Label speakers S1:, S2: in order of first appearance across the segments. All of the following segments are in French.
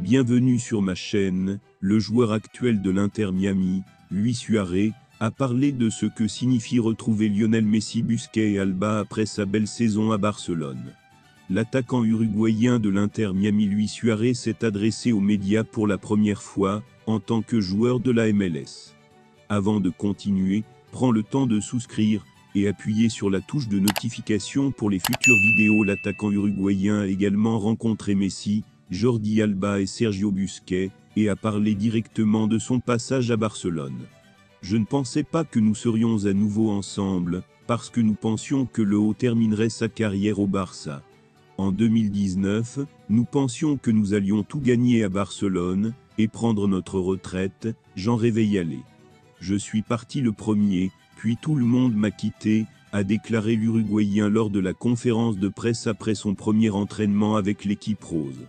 S1: Bienvenue sur ma chaîne. Le joueur actuel de l'Inter Miami, Luis Suarez, a parlé de ce que signifie retrouver Lionel Messi, Busquets et Alba après sa belle saison à Barcelone. L'attaquant uruguayen de l'Inter Miami, Luis Suarez, s'est adressé aux médias pour la première fois, en tant que joueur de la MLS. Avant de continuer, prends le temps de souscrire et appuyer sur la touche de notification pour les futures vidéos. L'attaquant uruguayen a également rencontré Messi, Jordi Alba et Sergio Busquets, et a parlé directement de son passage à Barcelone. Je ne pensais pas que nous serions à nouveau ensemble, parce que nous pensions que le haut terminerait sa carrière au Barça. En 2019, nous pensions que nous allions tout gagner à Barcelone, et prendre notre retraite. J'en rêvais y aller. Je suis parti le premier, puis tout le monde m'a quitté, a déclaré l'Uruguayen lors de la conférence de presse après son premier entraînement avec l'équipe rose.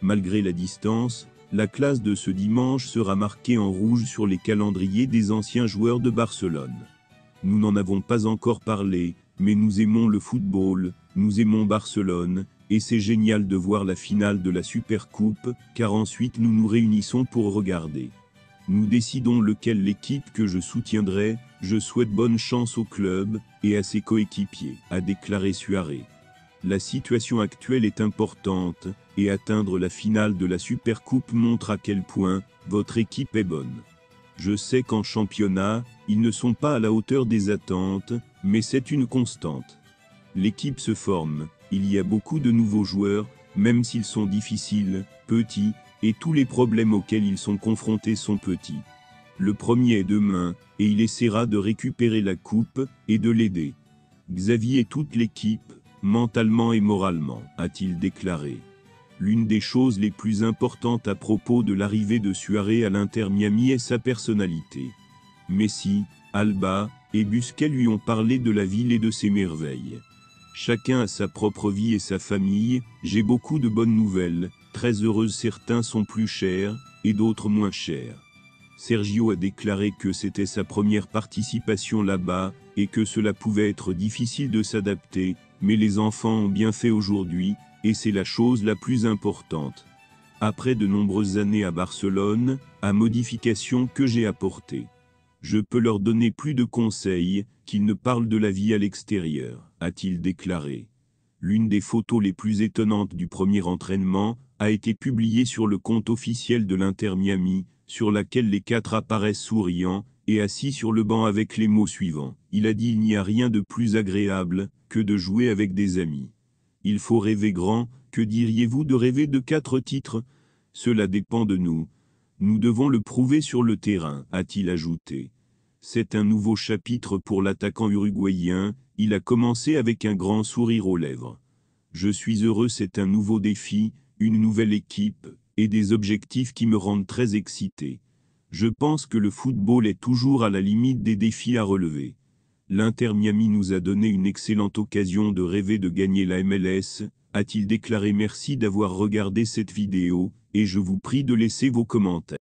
S1: Malgré la distance, la classe de ce dimanche sera marquée en rouge sur les calendriers des anciens joueurs de Barcelone. Nous n'en avons pas encore parlé, mais nous aimons le football, nous aimons Barcelone, et c'est génial de voir la finale de la Supercoupe, car ensuite nous nous réunissons pour regarder. Nous décidons lequel l'équipe que je soutiendrai. Je souhaite bonne chance au club et à ses coéquipiers, a déclaré Suarez. La situation actuelle est importante, et atteindre la finale de la Supercoupe montre à quel point votre équipe est bonne. Je sais qu'en championnat, ils ne sont pas à la hauteur des attentes, mais c'est une constante. L'équipe se forme, il y a beaucoup de nouveaux joueurs, même s'ils sont difficiles, petits, et tous les problèmes auxquels ils sont confrontés sont petits. Le premier est demain, et il essaiera de récupérer la coupe, et de l'aider. Xavi et toute l'équipe, mentalement et moralement, a-t-il déclaré. L'une des choses les plus importantes à propos de l'arrivée de Suarez à l'Inter Miami est sa personnalité. Messi, Alba et Busquets lui ont parlé de la ville et de ses merveilles. Chacun a sa propre vie et sa famille. J'ai beaucoup de bonnes nouvelles, très heureuse. Certains sont plus chers, et d'autres moins chers. Sergio a déclaré que c'était sa première participation là-bas, et que cela pouvait être difficile de s'adapter, mais les enfants ont bien fait aujourd'hui, et c'est la chose la plus importante. Après de nombreuses années à Barcelone, à modifications que j'ai apportées. Je peux leur donner plus de conseils, qu'ils ne parlent de la vie à l'extérieur, a-t-il déclaré. L'une des photos les plus étonnantes du premier entraînement a été publiée sur le compte officiel de l'Inter Miami, sur laquelle les quatre apparaissent souriants et assis sur le banc avec les mots suivants. Il a dit: il n'y a rien de plus agréable que de jouer avec des amis. Il faut rêver grand. Que diriez-vous de rêver de 4 titres? Cela dépend de nous. Nous devons le prouver sur le terrain, a-t-il ajouté. C'est un nouveau chapitre pour l'attaquant uruguayen. Il a commencé avec un grand sourire aux lèvres. Je suis heureux, c'est un nouveau défi, une nouvelle équipe, et des objectifs qui me rendent très excité. Je pense que le football est toujours à la limite des défis à relever. L'Inter Miami nous a donné une excellente occasion de rêver de gagner la MLS, a-t-il déclaré. Merci d'avoir regardé cette vidéo, et je vous prie de laisser vos commentaires.